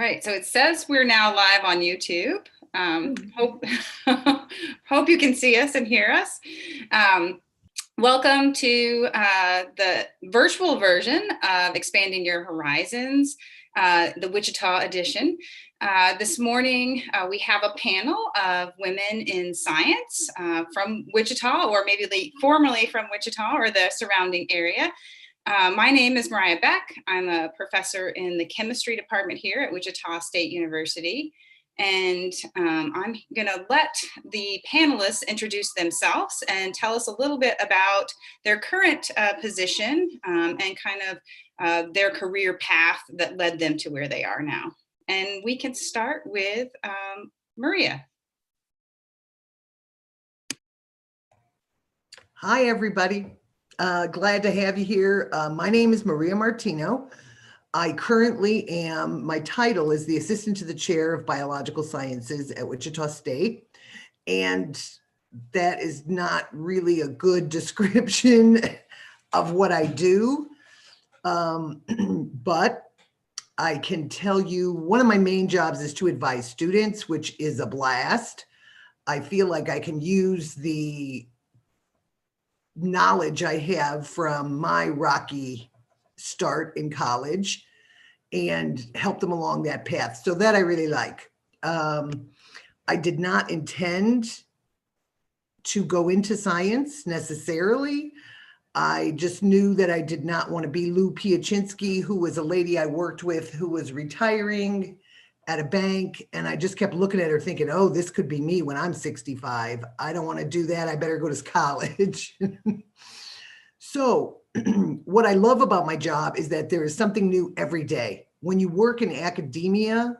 right, so it says we're now live on YouTube. Hope hope you can see us and hear us. Welcome to the virtual version of Expanding Your Horizons, the Wichita edition. This morning, we have a panel of women in science from Wichita, or maybe formerly from Wichita or the surrounding area. My name is Mariah Beck. I'm a professor in the chemistry department here at Wichita State University. And I'm going to let the panelists introduce themselves and tell us a little bit about their current position and kind of their career path that led them to where they are now. And we can start with Maria. Hi, everybody. Glad to have you here. My name is Maria Martino. I currently am, my title is the Assistant to the Chair of Biological Sciences at Wichita State. And that is not really a good description of what I do. But I can tell you one of my main jobs is to advise students, which is a blast. I feel like I can use the knowledge I have from my rocky start in college and help them along that path. So that I really like. I did not intend to go into science necessarily. I just knew that I did not want to be Lou Piaczynski, who was a lady I worked with who was retiring at a bank. And I just kept looking at her thinking, oh, this could be me when I'm 65. I don't want to do that. I better go to college. So what I love about my job is that there is something new every day. When you work in academia,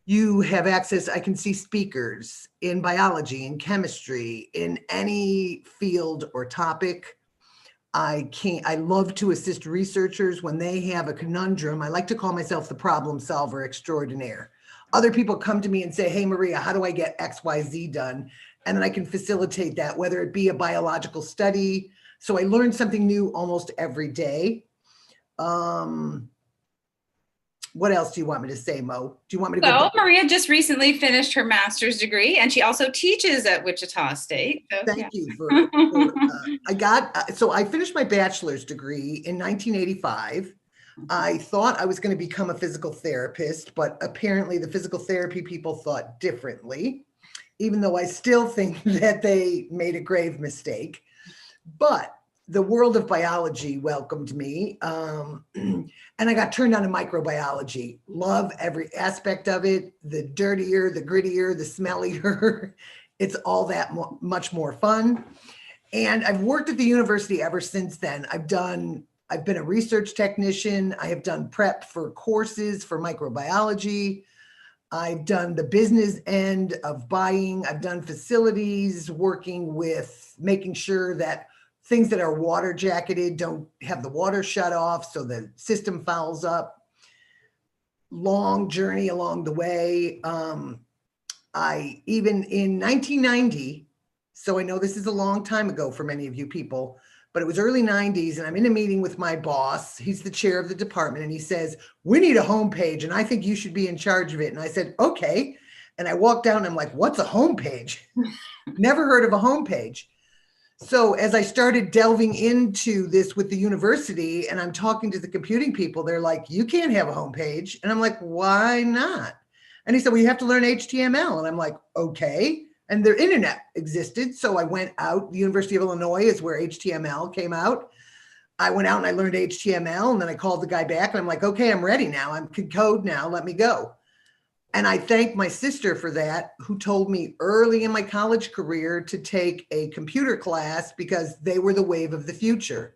you have access, I can see speakers in biology, in chemistry, in any field or topic. I love to assist researchers when they have a conundrum. I like to call myself the problem solver extraordinaire. Other people come to me and say, hey, Maria, how do I get XYZ done? And then I can facilitate that, whether it be a biological study. So I learn something new almost every day. What else do you want me to say, Mo? Do you want me to go? Maria just recently finished her master's degree, and she also teaches at Wichita State. So, Thank you for I finished my bachelor's degree in 1985. I thought I was going to become a physical therapist, but apparently the physical therapy people thought differently, even though I still think that they made a grave mistake. But the world of biology welcomed me, and I got turned on to microbiology. Love every aspect of it, the dirtier, the grittier, the smellier. It's all that much more fun. And I've worked at the university ever since then. I've been a research technician. I have done prep for courses for microbiology. I've done the business end of buying. I've done facilities, working with making sure that things that are water jacketed don't have the water shut off so the system fouls up. Long journey along the way. I even in 1990, so I know this is a long time ago for many of you people, but it was early 90s and I'm in a meeting with my boss. He's the chair of the department and he says, we need a homepage and I think you should be in charge of it. And I said, okay. And I walked down and I'm like, what's a homepage? Never heard of a homepage. So as I started delving into this with the university and I'm talking to the computing people, they're like, you can't have a homepage. And I'm like, why not? And he said, well, you have to learn HTML. And I'm like, okay. And their internet existed. So I went out, the University of Illinois is where HTML came out. I went out and I learned HTML and then I called the guy back and I'm like, okay, I'm ready now. I can code now, let me go. And I thank my sister for that, who told me early in my college career to take a computer class because they were the wave of the future.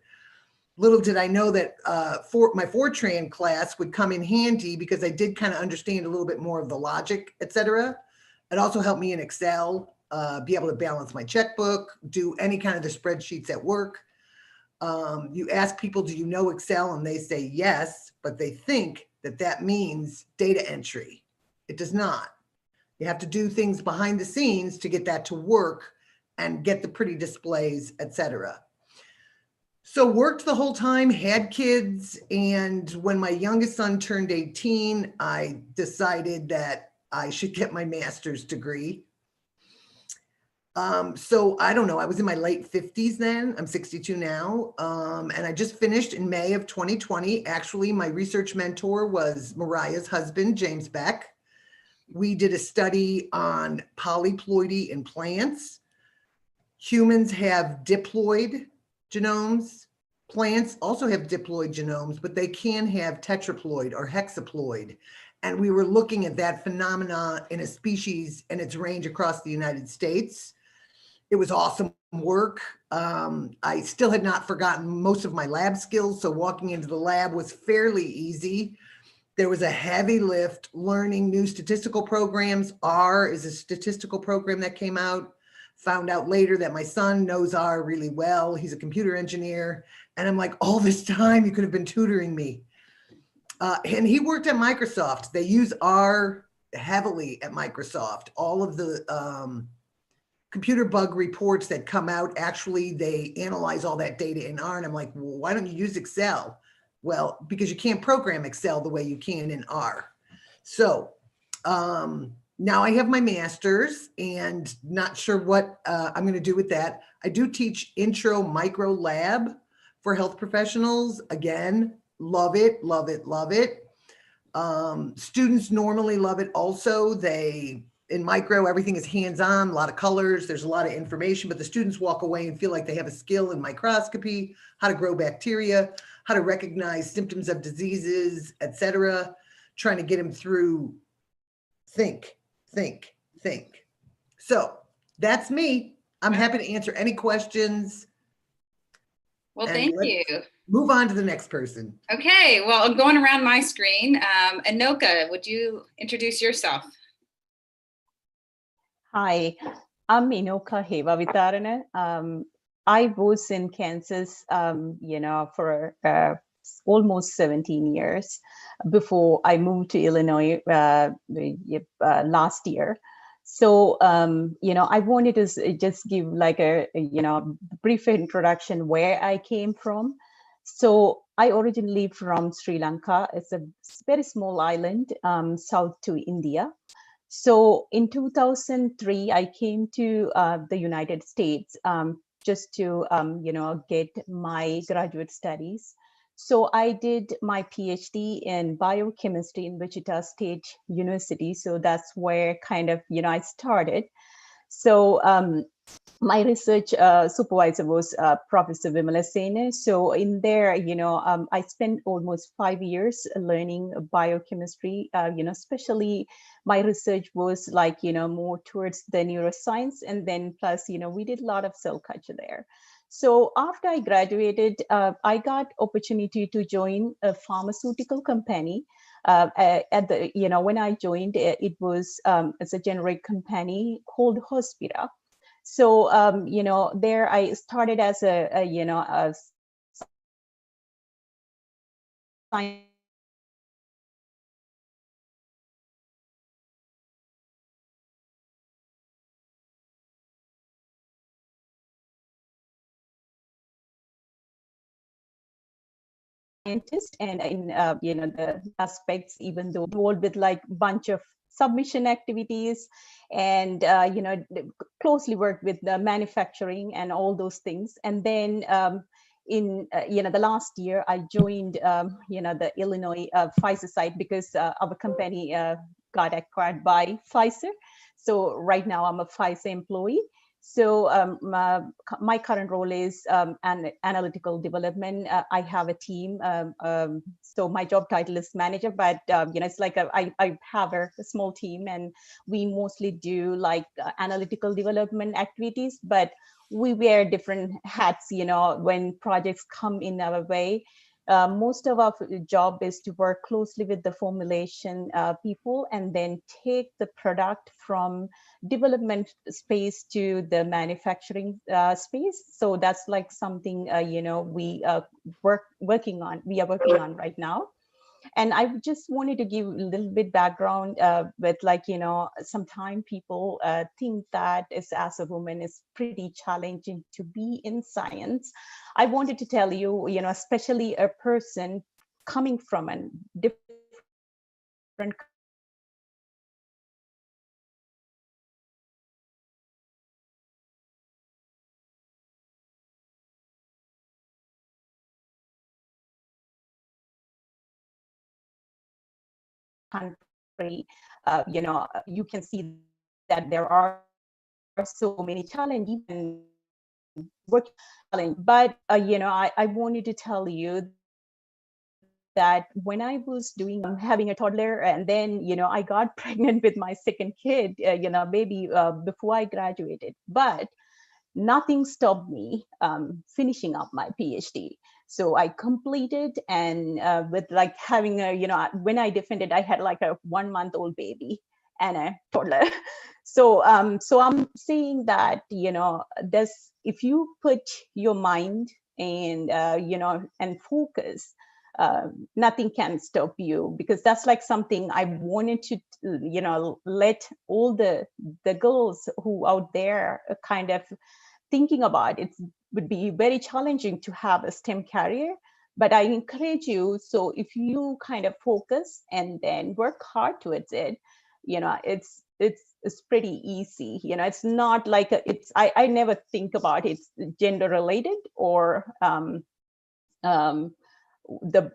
Little did I know that my Fortran class would come in handy because I did kind of understand a little bit more of the logic, et cetera. It also helped me in Excel, be able to balance my checkbook, do any kind of the spreadsheets at work. You ask people, do you know Excel? And they say yes, but they think that that means data entry. It does not. You have to do things behind the scenes to get that to work and get the pretty displays, et cetera. So worked the whole time, had kids, and when my youngest son turned 18, I decided that I should get my master's degree. So I don't know, I was in my late 50s then. I'm 62 now. And I just finished in May of 2020. Actually, my research mentor was Mariah's husband, James Beck. We did a study on polyploidy in plants. Humans have diploid genomes. Plants also have diploid genomes, but they can have tetraploid or hexaploid. And we were looking at that phenomena in a species and its range across the United States. It was awesome work. I still had not forgotten most of my lab skills, so walking into the lab was fairly easy. There was a heavy lift learning new statistical programs. R is a statistical program that came out. Found out later that my son knows R really well. He's a computer engineer. And I'm like, all this time you could have been tutoring me. And he worked at Microsoft. They use R heavily at Microsoft. All of the computer bug reports that come out, actually, they analyze all that data in R. And I'm like, well, why don't you use Excel? Well, because you can't program Excel the way you can in R. So now I have my master's and not sure what I'm going to do with that. I do teach intro micro lab for health professionals. Again, love it, love it, love it. Students normally love it also. In micro, everything is hands-on, a lot of colors, there's a lot of information, but the students walk away and feel like they have a skill in microscopy, how to grow bacteria, how to recognize symptoms of diseases, etc. Trying to get them through think. So that's me. I'm happy to answer any questions. Well, thank you. Move on to the next person. Okay, well, I'm going around my screen. Anoka, would you introduce yourself? Hi, I'm Inoka Hevavitarana. I was in Kansas, for almost 17 years before I moved to Illinois last year. So, I wanted to just give like a brief introduction where I came from. So I originally from Sri Lanka. It's a very small island south to India. So in 2003, I came to the United States just to, get my graduate studies. So I did my PhD in biochemistry in Wichita State University. So that's where kind of, I started. So my research supervisor was Professor Vimala Sene. So in there, I spent almost 5 years learning biochemistry. Especially my research was like, more towards the neuroscience. And then plus, we did a lot of cell culture there. So after I graduated, I got opportunity to join a pharmaceutical company. When I joined, it was it's a generic company called Hospira. So, there I started as a scientist and in the aspects, even though involved with like bunch of submission activities and closely worked with the manufacturing and all those things. And then in the last year I joined the Illinois Pfizer site because our company got acquired by Pfizer. So right now I'm a Pfizer employee. So my current role is an analytical development. I have a team. So my job title is manager, but it's like I have a small team, and we mostly do like analytical development activities. But we wear different hats, when projects come in our way. Most of our job is to work closely with the formulation people and then take the product from development space to the manufacturing space. So that's like something we are working on right now. And I just wanted to give a little bit background with like, sometimes people think that as a woman is pretty challenging to be in science. I wanted to tell you, especially a person coming from a different country, you can see that there are so many challenges and work challenge. But I wanted to tell you that when I was having a toddler, and then I got pregnant with my second kid, maybe before I graduated, but nothing stopped me finishing up my PhD. So I completed, and with like having a, when I defended, I had like a 1-month-old baby and a toddler. So I'm saying that, there's, if you put your mind and, and focus, nothing can stop you, because that's like something I wanted to, let all the girls who out there kind of thinking about it. Would be very challenging to have a STEM career, but I encourage you. So if you kind of focus and then work hard towards it, it's pretty easy. It's not like I never think about it's gender related or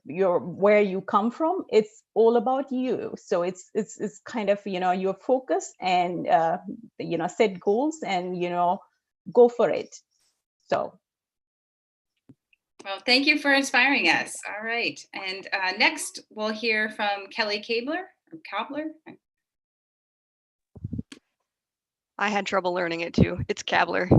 your where you come from. It's all about you. So it's kind of your focus, and set goals, and go for it. So, well, thank you for inspiring us. All right. And next, we'll hear from Kelly Kabler. I had trouble learning it too. It's Kabler.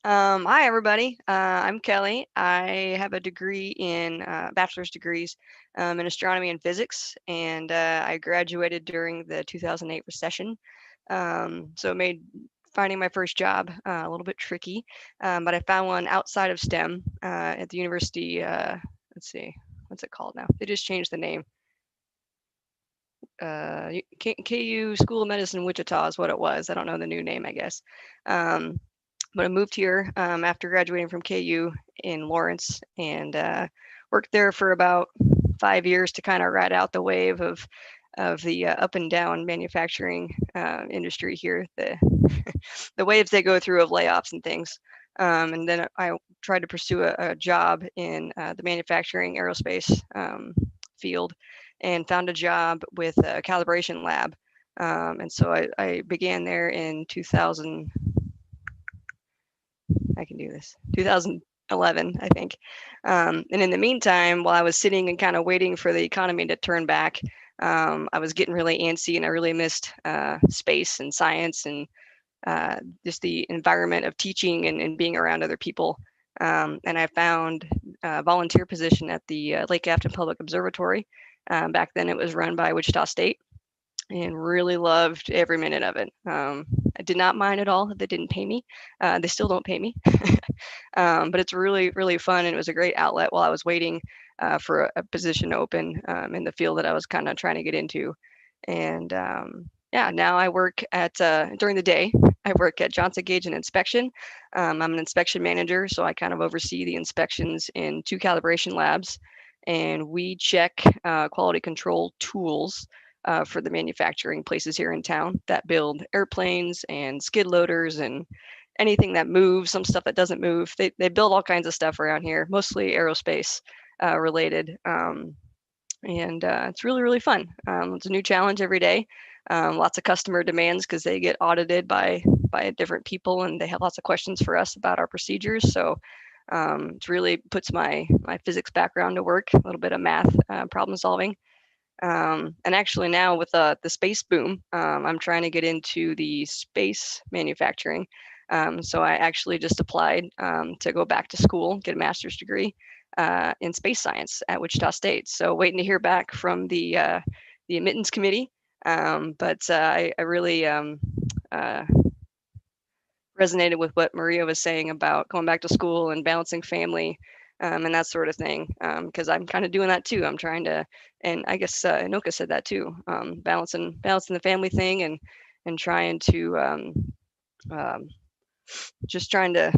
Hi, everybody. I'm Kelly. I have a degree in bachelor's degrees in astronomy and physics, and I graduated during the 2008 recession. So it made finding my first job a little bit tricky, but I found one outside of STEM at the university. Let's see, what's it called now? They just changed the name. KU School of Medicine Wichita is what it was. I don't know the new name, I guess. But I moved here after graduating from KU in Lawrence, and worked there for about 5 years to kind of ride out the wave of the up and down manufacturing industry here, the waves they go through of layoffs and things. And then I tried to pursue a job in the manufacturing aerospace field, and found a job with a calibration lab. And so I began there in 2000. I can do this. 2011, I think. And in the meantime, while I was sitting and kind of waiting for the economy to turn back, I was getting really antsy, and I really missed space and science, and just the environment of teaching and being around other people. And I found a volunteer position at the Lake Afton Public Observatory. Back then it was run by Wichita State, and really loved every minute of it. I did not mind at all that they didn't pay me. They still don't pay me, but it's really, really fun. And it was a great outlet while I was waiting for a position to open in the field that I was kind of trying to get into. And yeah, now I work at, during the day, I work at Johnson Gauge and Inspection. I'm an inspection manager, so I kind of oversee the inspections in 2 calibration labs, and we check quality control tools for the manufacturing places here in town that build airplanes and skid loaders and anything that moves, some stuff that doesn't move. They build all kinds of stuff around here, mostly aerospace related. And it's really, really fun. It's a new challenge every day. Lots of customer demands because they get audited by different people, and they have lots of questions for us about our procedures. So it really puts my physics background to work, a little bit of math problem solving. And actually now with the space boom, I'm trying to get into the space manufacturing. So I actually just applied to go back to school, get a master's degree in space science at Wichita State. So waiting to hear back from the admittance committee. But I really resonated with what Maria was saying about going back to school and balancing family and that sort of thing. Because I'm kind of doing that too. I'm trying to, and I guess Anoka said that too, balancing the family thing and trying to um, just trying to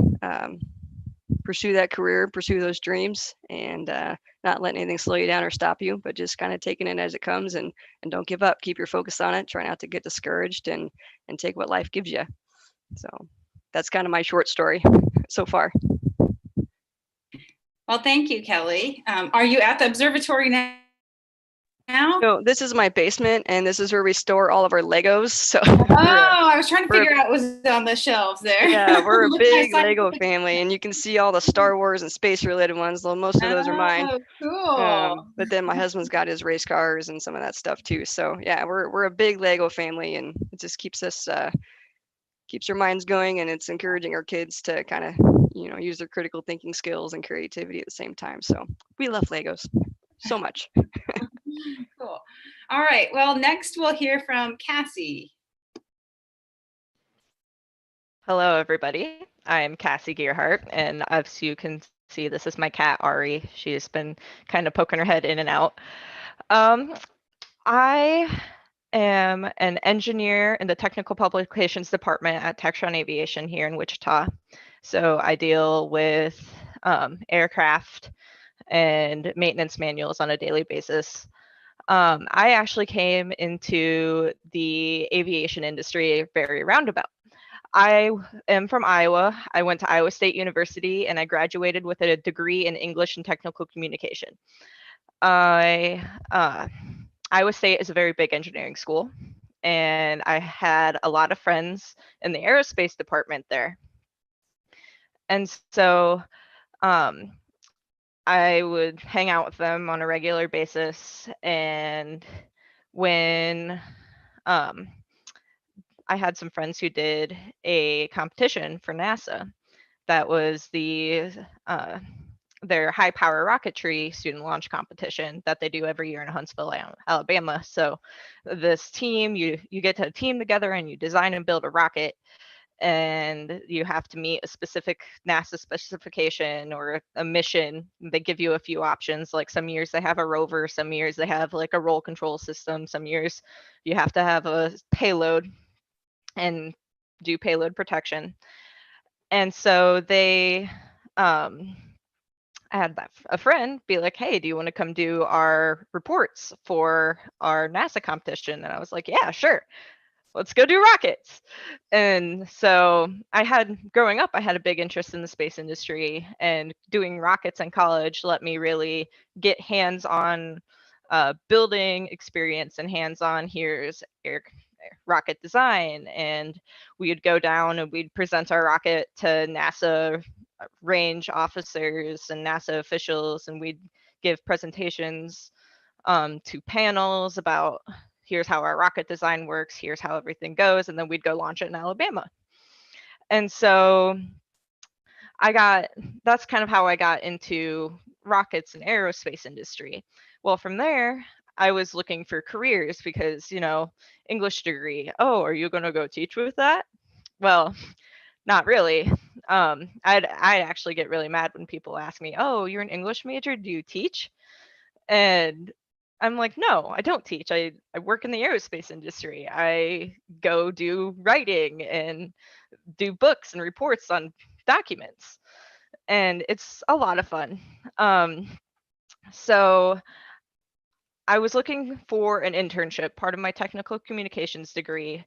pursue that career, pursue those dreams, and not letting anything slow you down or stop you, but just kind of taking it as it comes and don't give up. Keep your focus on it. Try not to get discouraged and take what life gives you. So that's kind of my short story so far. Well, thank you, Kelly. Are you at the observatory now? So this is my basement, and this is where we store all of our Legos. So I was trying to figure out what was on the shelves there. Yeah, we're a big Lego family, and you can see all the Star Wars and space related ones. Though most of those are mine. Oh, cool. But then my husband's got his race cars and some of that stuff too. So yeah, we're a big Lego family, and it just keeps us keeps our minds going, and it's encouraging our kids to kind of use their critical thinking skills and creativity at the same time. So we love Legos so much. Cool. All right. Well, next we'll hear from Cassie. Hello, everybody. I'm Cassie Gearhart, and as you can see, this is my cat, Ari. She's been kind of poking her head in and out. I am an engineer in the Technical Publications Department at Textron Aviation here in Wichita. So I deal with aircraft and maintenance manuals on a daily basis. I actually came into the aviation industry very roundabout. I am from Iowa. I went to Iowa State University and I graduated with a degree in English and Technical Communication. Iowa State is a very big engineering school, and I had a lot of friends in the aerospace department there. And so I would hang out with them on a regular basis. And when I had some friends who did a competition for NASA that was their high power rocketry student launch competition that they do every year in Huntsville, Alabama. So this team, you get to team together and you design and build a rocket, and you have to meet a specific NASA specification or a mission. They give you a few options. Like some years they have a rover, some years they have like a roll control system, some years you have to have a payload and do payload protection. And so they I had a friend be like, hey, do you want to come do our reports for our NASA competition? And I was like, yeah, sure. Let's go do rockets. And so growing up, I had a big interest in the space industry, and doing rockets in college let me really get hands-on building experience and hands-on, here's rocket design. And we'd go down and we'd present our rocket to NASA range officers and NASA officials, and we'd give presentations to panels about here's how our rocket design works, here's how everything goes, and then we'd go launch it in Alabama. And so that's kind of how I got into rockets and aerospace industry. Well, from there, I was looking for careers because, English degree. Oh, are you going to go teach with that? Well, not really. I'd actually get really mad when people ask me, oh, you're an English major, do you teach? And I'm like, no, I don't teach. I work in the aerospace industry. I go do writing and do books and reports on documents. And it's a lot of fun. So I was looking for an internship. Part of my technical communications degree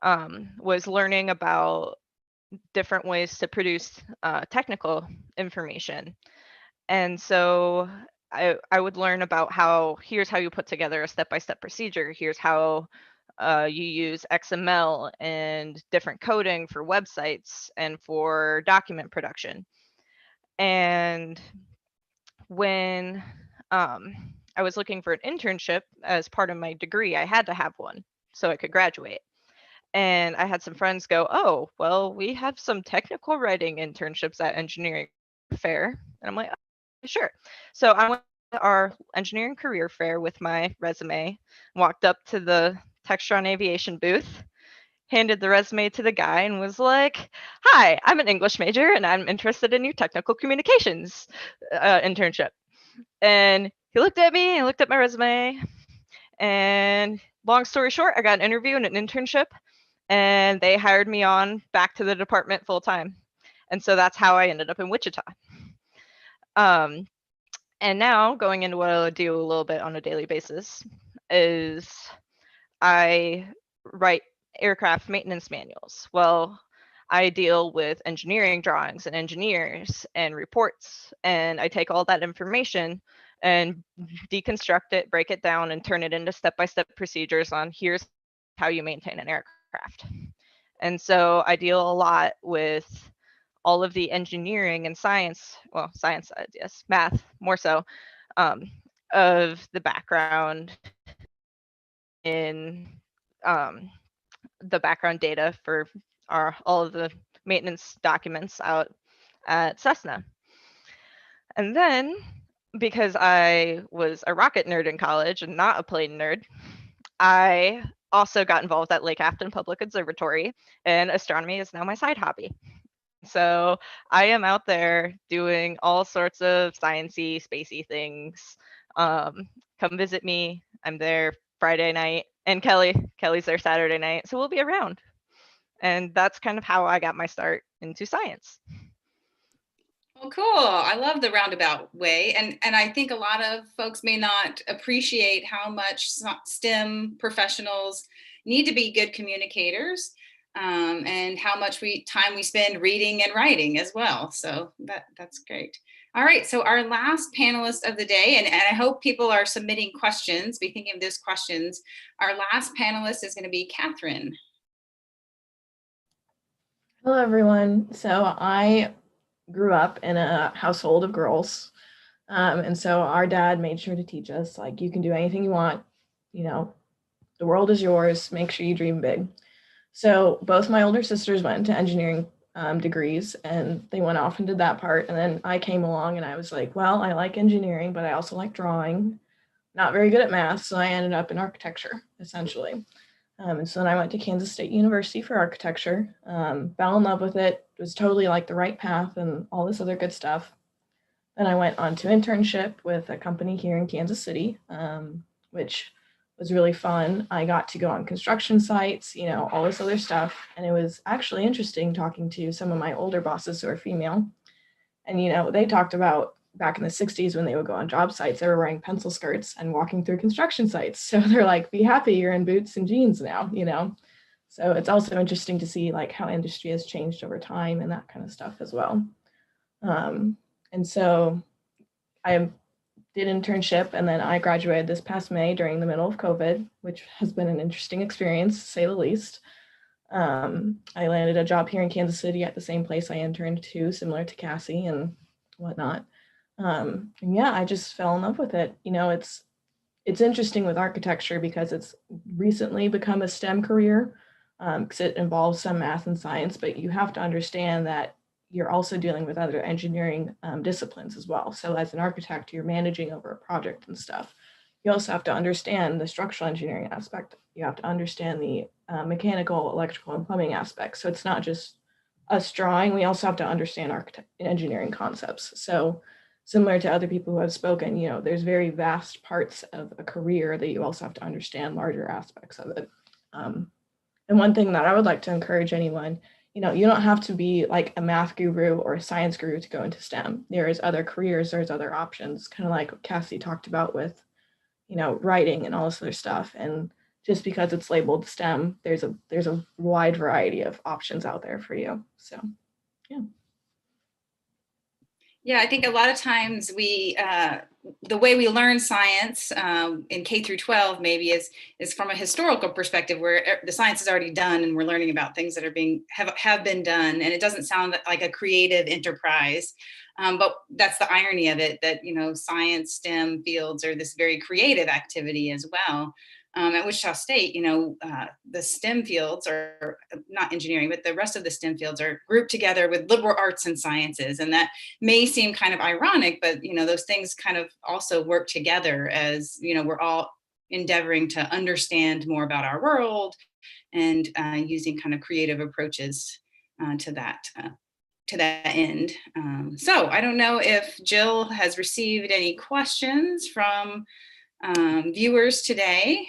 was learning about different ways to produce technical information. And so I would learn about here's how you put together a step-by-step procedure. Here's how you use XML and different coding for websites and for document production. And when I was looking for an internship as part of my degree, I had to have one so I could graduate. And I had some friends go, oh, well, we have some technical writing internships at engineering fair. And I'm like, oh, sure. So I went to our engineering career fair with my resume, walked up to the Textron Aviation booth, handed the resume to the guy and was like, "Hi, I'm an English major and I'm interested in your technical communications internship." And he looked at me and looked at my resume, and long story short, I got an interview and an internship, and they hired me on back to the department full time. And so that's how I ended up in Wichita. And now going into what I do a little bit on a daily basis is I write aircraft maintenance manuals. Well, I deal with engineering drawings and engineers and reports, and I take all that information and deconstruct it, break it down, and turn it into step-by-step procedures on here's how you maintain an aircraft. And so I deal a lot with all of the engineering and science, well, science, yes, math more so, of the background in the background data for all of the maintenance documents out at Cessna. And then, because I was a rocket nerd in college and not a plane nerd, I also got involved at Lake Afton Public Observatory, and astronomy is now my side hobby. So I am out there doing all sorts of sciencey, spacey things. Come visit me. I'm there Friday night, and Kelly's there Saturday night. So we'll be around. And that's kind of how I got my start into science. Well, cool. I love the roundabout way. And I think a lot of folks may not appreciate how much STEM professionals need to be good communicators, and how much time we spend reading and writing as well. So that's great. All right, so our last panelist of the day, and I hope people are submitting questions, be thinking of those questions. Our last panelist is going to be Catherine. Hello, everyone. So I grew up in a household of girls. And so our dad made sure to teach us, like, you can do anything you want, you know, the world is yours, make sure you dream big. So both my older sisters went into engineering degrees, and they went off and did that part. And then I came along and I was like, well, I like engineering, but I also like drawing, not very good at math. So I ended up in architecture, essentially. And so then I went to Kansas State University for architecture, fell in love with it, was totally like the right path and all this other good stuff. Then I went on to internship with a company here in Kansas City, which was really fun. I got to go on construction sites, you know, all this other stuff. And it was actually interesting talking to some of my older bosses who are female. And, you know, they talked about back in the 60s when they would go on job sites, they were wearing pencil skirts and walking through construction sites. So they're like, be happy you're in boots and jeans now, you know? So it's also interesting to see like how industry has changed over time and that kind of stuff as well. And so I did internship, and then I graduated this past May during the middle of COVID, which has been an interesting experience, to say the least. I landed a job here in Kansas City at the same place I interned to, similar to Cassie and whatnot. And yeah, I just fell in love with it. You know, it's interesting with architecture because it's recently become a STEM career, because it involves some math and science, but you have to understand that you're also dealing with other engineering disciplines as well. So as an architect, you're managing over a project and stuff. You also have to understand the structural engineering aspect. You have to understand the mechanical, electrical, and plumbing aspects. So it's not just us drawing. We also have to understand engineering concepts. So similar to other people who have spoken, you know, there's very vast parts of a career that you also have to understand larger aspects of it. And one thing that I would like to encourage anyone, you know, you don't have to be like a math guru or a science guru to go into STEM. There's other careers, there's other options, kind of like what Cassie talked about with, you know, writing and all this other stuff. And just because it's labeled STEM, there's a wide variety of options out there for you. So, yeah. Yeah, I think a lot of times the way we learn science in K through 12 maybe is from a historical perspective, where the science is already done and we're learning about things that are have been done, and it doesn't sound like a creative enterprise. But that's the irony of it, that, you know, science, STEM fields are this very creative activity as well. At Wichita State, you know, the STEM fields are not engineering, but the rest of the STEM fields are grouped together with liberal arts and sciences. And that may seem kind of ironic, but, you know, those things kind of also work together, as, you know, we're all endeavoring to understand more about our world and using kind of creative approaches to that end. So I don't know if Jill has received any questions from viewers today.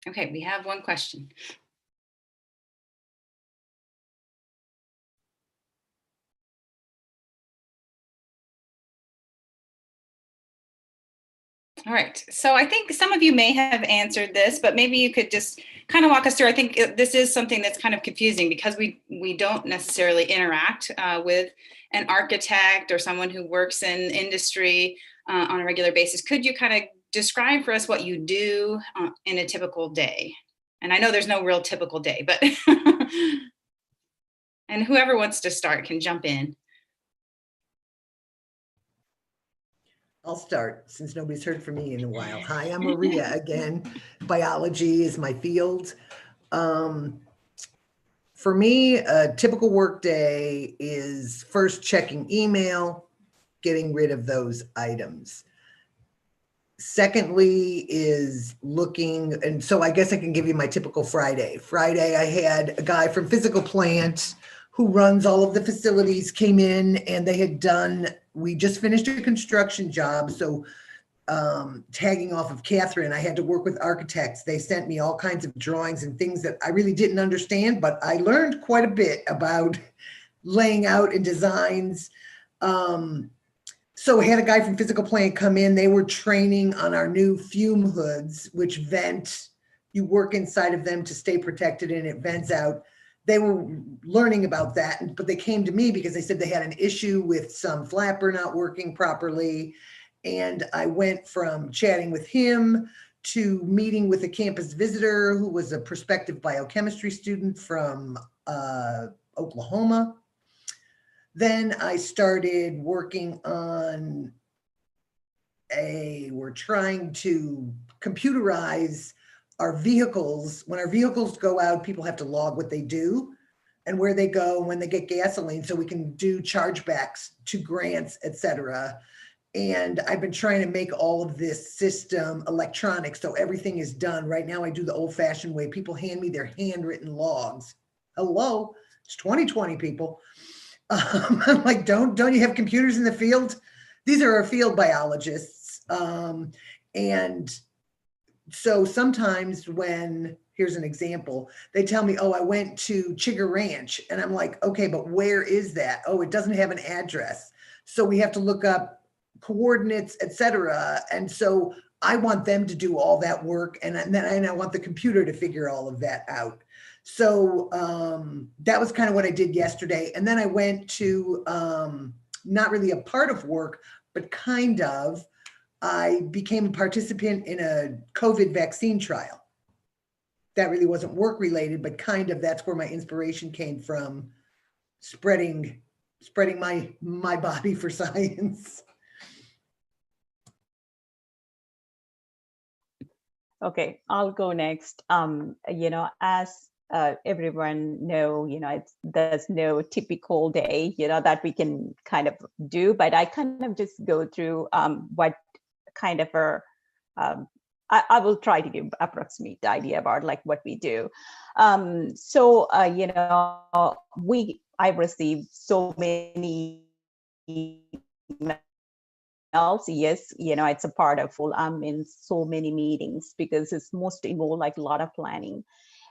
Okay, we have one question. All right, so I think some of you may have answered this, but maybe you could just kind of walk us through. I think this is something that's kind of confusing because we don't necessarily interact with an architect or someone who works in industry on a regular basis. Could you kind of describe for us what you do in a typical day? And I know there's no real typical day, but and whoever wants to start can jump in. I'll start since nobody's heard from me in a while. Hi, I'm Maria again. Biology is my field. For me, a typical work day is first checking email, getting rid of those items. Secondly is looking, and so I guess I can give you my typical Friday. Friday, I had a guy from Physical Plant who runs all of the facilities came in, and they had done, we just finished a construction job. So tagging off of Catherine, I had to work with architects. They sent me all kinds of drawings and things that I really didn't understand, but I learned quite a bit about laying out and designs. So I had a guy from Physical Plant come in. They were training on our new fume hoods, which vent. You work inside of them to stay protected and it vents out. They were learning about that, but they came to me because they said they had an issue with some flapper not working properly. And I went from chatting with him to meeting with a campus visitor who was a prospective biochemistry student from Oklahoma. Then I started working on we're trying to computerize our vehicles. When our vehicles go out, people have to log what they do and where they go when they get gasoline, so we can do chargebacks to grants, et cetera. And I've been trying to make all of this system electronic, so everything is done. Right now, I do the old-fashioned way. People hand me their handwritten logs. Hello, it's 2020, people. I'm like, don't you have computers in the field? These are our field biologists. And so sometimes when, here's an example, they tell me, oh, I went to Chigger Ranch. And I'm like, okay, but where is that? Oh, it doesn't have an address. So we have to look up coordinates, et cetera. And so I want them to do all that work. And then I want the computer to figure all of that out. So that was kind of what I did yesterday. And then I went to, not really a part of work, but kind of, I became a participant in a COVID vaccine trial. That really wasn't work related, but kind of that's where my inspiration came from, spreading my body for science. Okay, I'll go next. As everyone know, there's no typical day, that we can kind of do, but I kind of just go through what kind of I will try to give approximate idea about like what we do. I've received so many emails. Yes, it's a part of full. I'm in so many meetings because it's most involved like a lot of planning.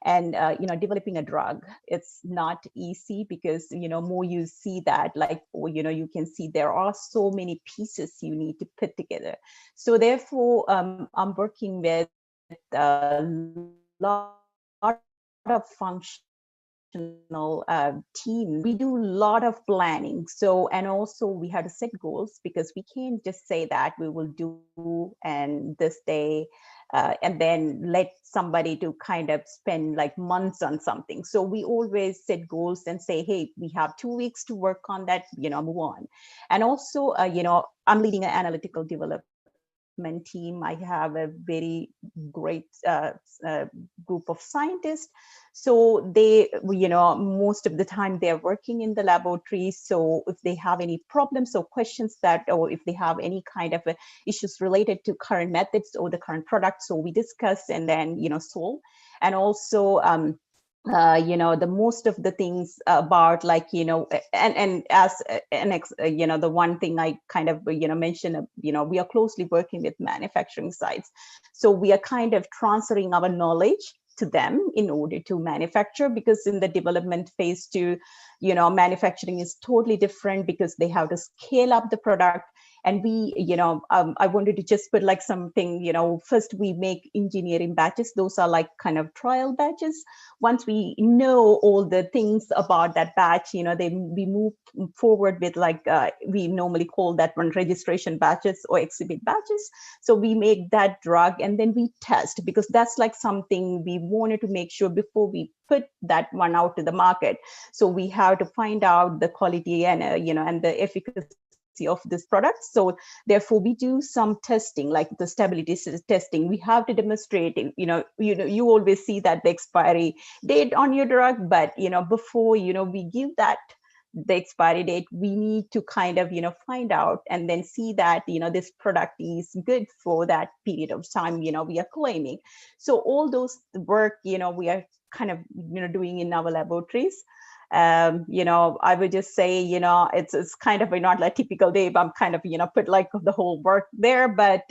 And developing a drug, it's not easy because more you see that, like, you can see there are so many pieces you need to put together. So therefore, I'm working with a lot of functional team. We do a lot of planning. So, and also we have to set goals because we can't just say that we will do and this day. And then let somebody to kind of spend like months on something. So we always set goals and say, hey, we have 2 weeks to work on that, move on. And also, I'm leading an analytical development development team. I have a very great group of scientists. So they, most of the time they're working in the laboratory. So if they have any problems or questions or if they have any kind of issues related to current methods or the current product, so we discuss and then, solve. And also, the most of the things about and as the one thing I kind of mentioned, we are closely working with manufacturing sites, so we are kind of transferring our knowledge to them in order to manufacture, because in the development phase too, manufacturing is totally different because they have to scale up the product. And we, I wanted to just put like something, first we make engineering batches. Those are like kind of trial batches. Once we know all the things about that batch, we move forward with we normally call that one registration batches or exhibit batches. So we make that drug and then we test, because that's like something we wanted to make sure before we put that one out to the market. So we have to find out the quality and, and the efficacy of this product. So therefore we do some testing, like the stability testing. We have to demonstrate, you always see that the expiry date on your drug, but before we give that the expiry date, we need to kind of find out and then see that this product is good for that period of time we are claiming. So all those work we are kind of doing in our laboratories. I would just say, it's kind of not like a typical day, but I'm kind of, put like the whole work there, but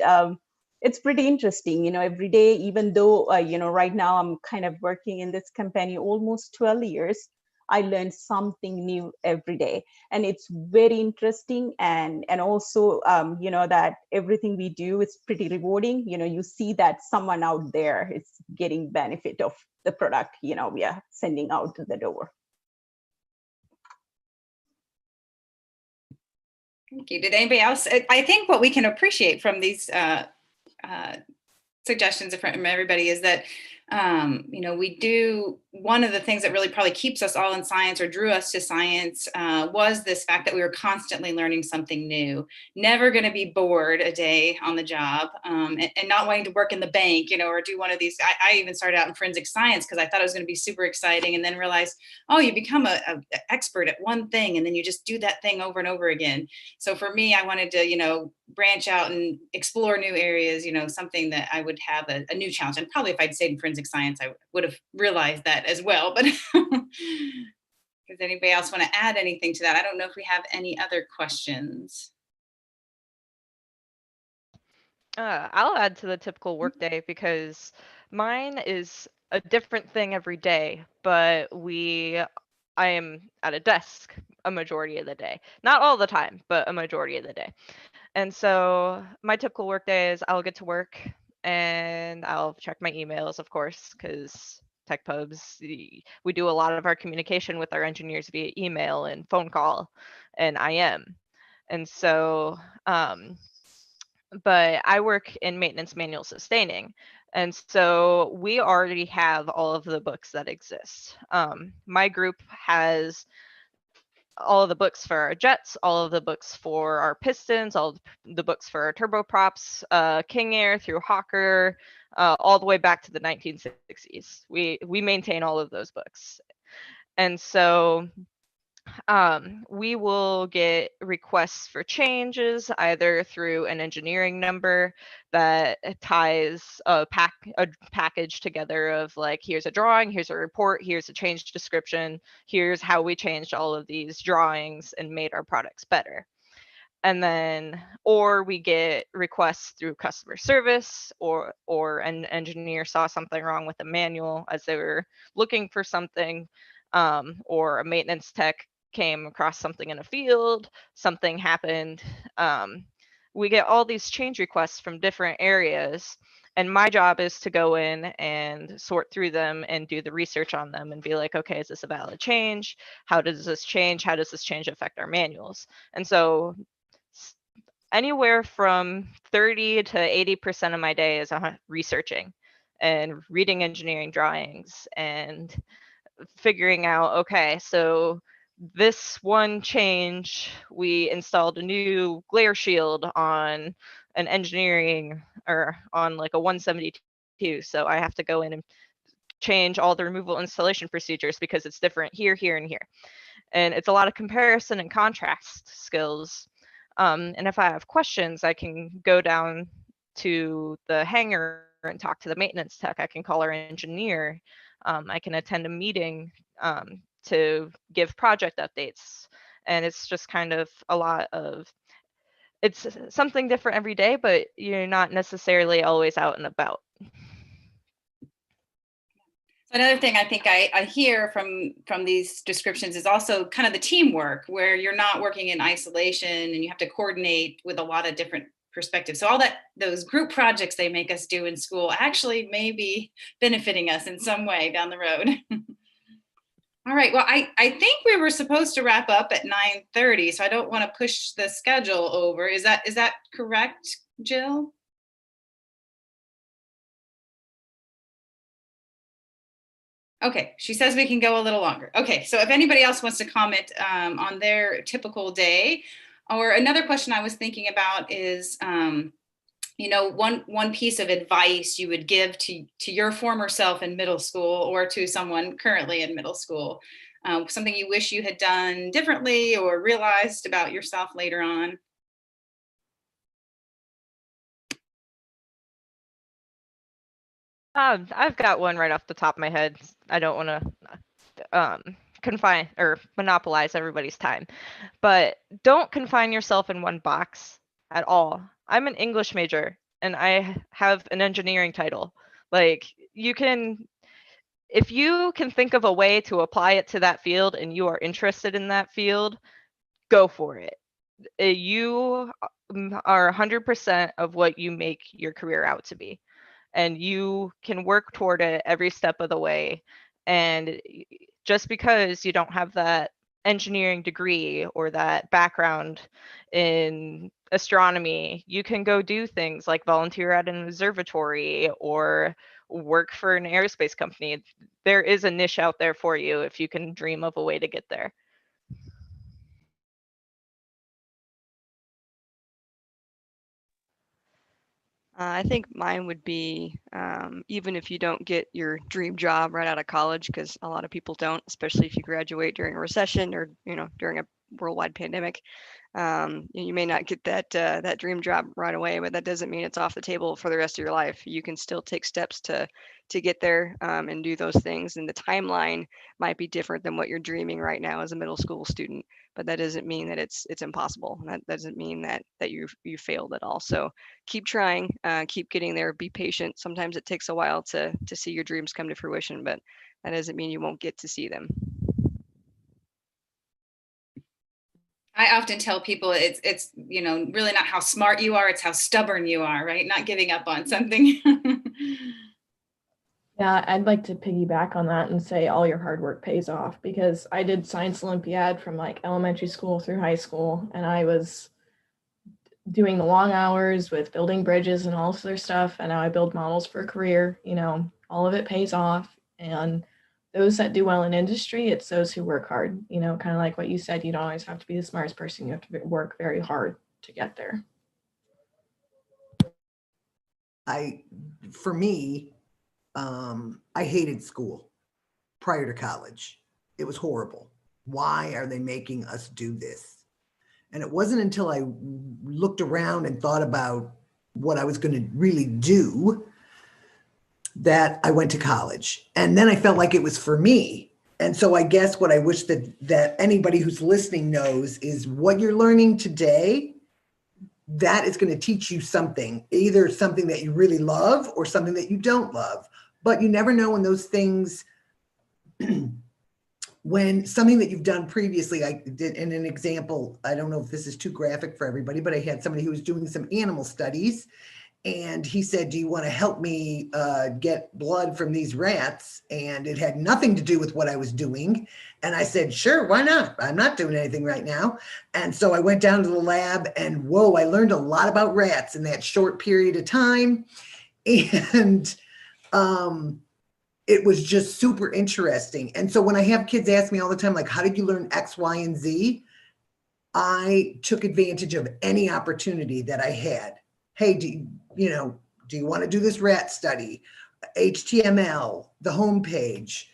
it's pretty interesting, every day, even though, right now I'm kind of working in this company almost 12 years, I learn something new every day. And it's very interesting. And also, that everything we do is pretty rewarding. You see that someone out there is getting benefit of the product, we are sending out to the door. Thank you. Did anybody else? I think what we can appreciate from these suggestions from everybody is that, we do, one of the things that really probably keeps us all in science or drew us to science was this fact that we were constantly learning something new, never going to be bored a day on the job, and not wanting to work in the bank, or do one of these. I even started out in forensic science because I thought it was going to be super exciting, and then realized, oh, you become an expert at one thing and then you just do that thing over and over again. So for me, I wanted to, branch out and explore new areas, something that I would have a new challenge. And probably if I'd stayed in forensic science, I would have realized that as well. But does anybody else want to add anything to that? I don't know if we have any other questions. I'll add to the typical workday, because mine is a different thing every day, but I am at a desk a majority of the day. Not all the time, but a majority of the day. And so my typical workday is I'll get to work and I'll check my emails, of course, because tech pubs, we do a lot of our communication with our engineers via email and phone call and IM. And so, but I work in maintenance manual sustaining. And so we already have all of the books that exist. My group has all of the books for our jets, all of the books for our pistons, all the books for our turboprops, King Air through Hawker, all the way back to the 1960s. We maintain all of those books. And so we will get requests for changes either through an engineering number that ties a package together of like, here's a drawing, here's a report, here's a change description, here's how we changed all of these drawings and made our products better. And then, or we get requests through customer service, or an engineer saw something wrong with the manual as they were looking for something, or a maintenance tech came across something in a field, something happened. We get all these change requests from different areas, and my job is to go in and sort through them and do the research on them and be like, okay, is this a valid change? How does this change? How does this change affect our manuals? And so anywhere from 30 to 80% of my day is researching and reading engineering drawings and figuring out, okay, so this one change, we installed a new glare shield on an engineering or on like a 172. So I have to go in and change all the removal installation procedures because it's different here, here, and here. And it's a lot of comparison and contrast skills. And if I have questions, I can go down to the hangar and talk to the maintenance tech. I can call our engineer. I can attend a meeting to give project updates. And it's just kind of a lot of, it's something different every day, but you're not necessarily always out and about. Another thing I think I hear from these descriptions is also kind of the teamwork, where you're not working in isolation and you have to coordinate with a lot of different perspectives. So all those group projects they make us do in school actually may be benefiting us in some way down the road. All right, well, I think we were supposed to wrap up at 9:30, so I don't want to push the schedule over. Is that correct, Jill? Okay, she says we can go a little longer. Okay, so if anybody else wants to comment on their typical day, or another question I was thinking about is, one piece of advice you would give to your former self in middle school or to someone currently in middle school, something you wish you had done differently or realized about yourself later on. I've got one right off the top of my head. I don't want to confine or monopolize everybody's time, but don't confine yourself in one box at all. I'm an English major and I have an engineering title. Like, if you can think of a way to apply it to that field and you are interested in that field, go for it. You are 100% of what you make your career out to be. And you can work toward it every step of the way. And just because you don't have that engineering degree or that background in astronomy, you can go do things like volunteer at an observatory or work for an aerospace company. There is a niche out there for you if you can dream of a way to get there. I think mine would be even if you don't get your dream job right out of college, because a lot of people don't, especially if you graduate during a recession or during a worldwide pandemic. You may not get that dream job right away, but that doesn't mean it's off the table for the rest of your life. You can still take steps to get there and do those things. And the timeline might be different than what you're dreaming right now as a middle school student, but that doesn't mean that it's impossible. That doesn't mean that you failed at all. So keep trying, keep getting there, be patient. Sometimes it takes a while to see your dreams come to fruition, but that doesn't mean you won't get to see them. I often tell people it's really not how smart you are, it's how stubborn you are, right? Not giving up on something. Yeah, I'd like to piggyback on that and say all your hard work pays off, because I did Science Olympiad from like elementary school through high school, and I was doing the long hours with building bridges and all this other stuff, and now I build models for a career. All of it pays off, and those that do well in industry, it's those who work hard. Kind of like what you said, you don't always have to be the smartest person, you have to work very hard to get there. For me, I hated school prior to college. It was horrible. Why are they making us do this? And it wasn't until I looked around and thought about what I was going to really do that I went to college. And then I felt like it was for me. And so I guess what I wish that anybody who's listening knows is what you're learning today, that is going to teach you something, either something that you really love or something that you don't love. But you never know when those things, when something that you've done previously, I did in an example, I don't know if this is too graphic for everybody, but I had somebody who was doing some animal studies, and he said, do you want to help me get blood from these rats? And it had nothing to do with what I was doing. And I said, sure, why not? I'm not doing anything right now. And so I went down to the lab, and whoa, I learned a lot about rats in that short period of time. And it was just super interesting. And so when I have kids ask me all the time, like, how did you learn X, Y, and Z? I took advantage of any opportunity that I had. hey, do you want to do this rat study? HTML, the homepage.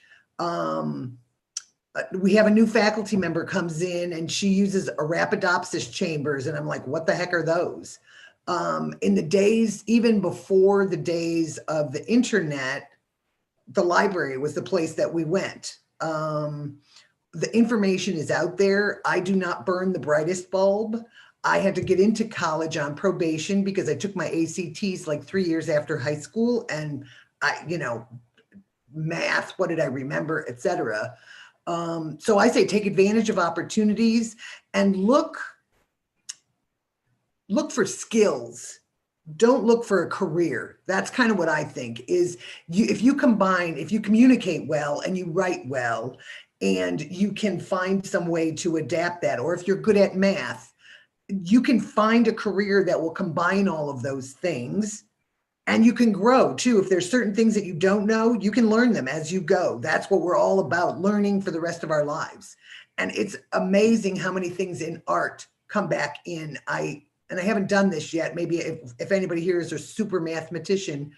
We have a new faculty member comes in and she uses Arabidopsis chambers. And I'm like, what the heck are those? In the days, even before the days of the internet, the library was the place that we went. The information is out there. I do not burn the brightest bulb. I had to get into college on probation because I took my ACTs like 3 years after high school, and math, what did I remember, etc. So I say take advantage of opportunities and look for skills. Don't look for a career. That's kind of what I think is if you communicate well and you write well, and you can find some way to adapt that, or if you're good at math, you can find a career that will combine all of those things, and you can grow too. If there's certain things that you don't know, you can learn them as you go. That's what we're all about, learning for the rest of our lives. And it's amazing how many things in art come back in. I haven't done this yet. Maybe if anybody here is a super mathematician,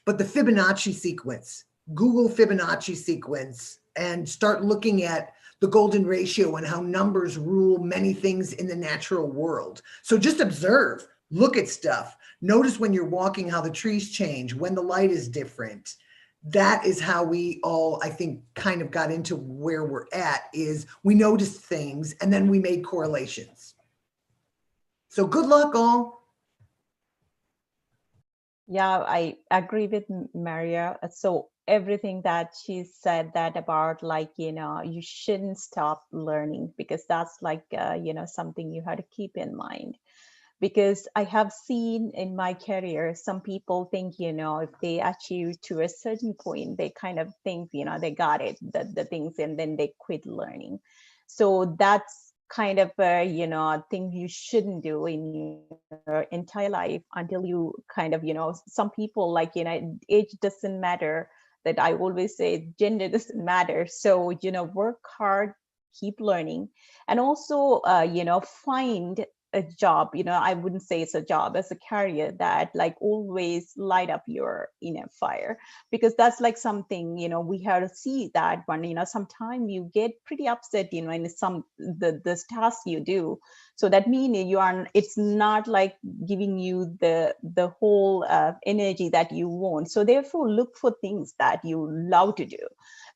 but the Fibonacci sequence, Google Fibonacci sequence, and start looking at the golden ratio and how numbers rule many things in the natural world. So just observe, look at stuff. Notice when you're walking, how the trees change, when the light is different. That is how we all, I think, kind of got into where we're at, is we noticed things and then we made correlations. So good luck all. Yeah, I agree with Maria. So everything that she said that about, like, you shouldn't stop learning, because that's like, something you have to keep in mind. Because I have seen in my career, some people think, if they achieve to a certain point, they kind of think, they got it, the things, and then they quit learning. So that's kind of a thing you shouldn't do in your entire life until you kind of, some people, like, age doesn't matter. That I always say, gender doesn't matter. So, work hard, keep learning, and also find a job. I wouldn't say it's a job, as a career that like always light up your inner fire, because that's like something, we have to see that one. Sometimes you get pretty upset, in some the tasks you do. So that means it's not like giving you the whole energy that you want. So therefore, look for things that you love to do,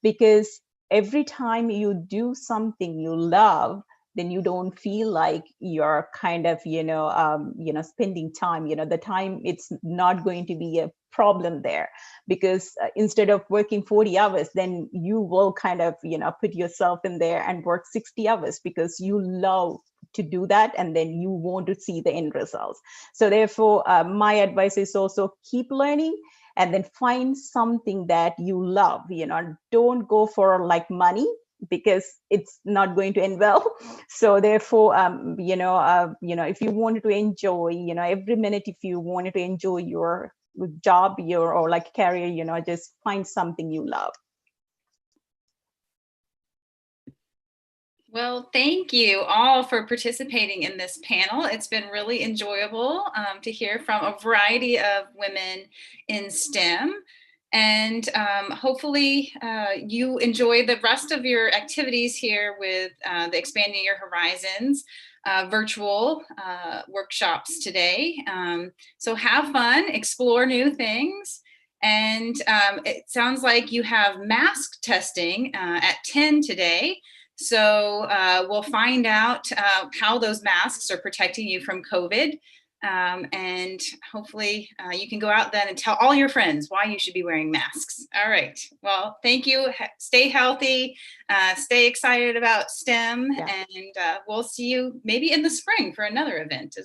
because every time you do something you love, then you don't feel like you're kind of, spending time, the time, it's not going to be a problem there. Because instead of working 40 hours, then you will kind of, put yourself in there and work 60 hours because you love to do that, and then you want to see the end results. So therefore, my advice is also keep learning, and then find something that you love. Don't go for like money, because it's not going to end well. So therefore, if you wanted to enjoy, every minute, if you wanted to enjoy your job, or like career, just find something you love. Well, thank you all for participating in this panel. It's been really enjoyable to hear from a variety of women in STEM. And hopefully you enjoy the rest of your activities here with the Expanding Your Horizons virtual workshops today. So have fun, explore new things. And it sounds like you have mask testing at 10 today. So we'll find out how those masks are protecting you from COVID. And hopefully you can go out then and tell all your friends why you should be wearing masks. All right. Well, thank you. Stay healthy. Stay excited about STEM. Yeah. And we'll see you maybe in the spring for another event as well.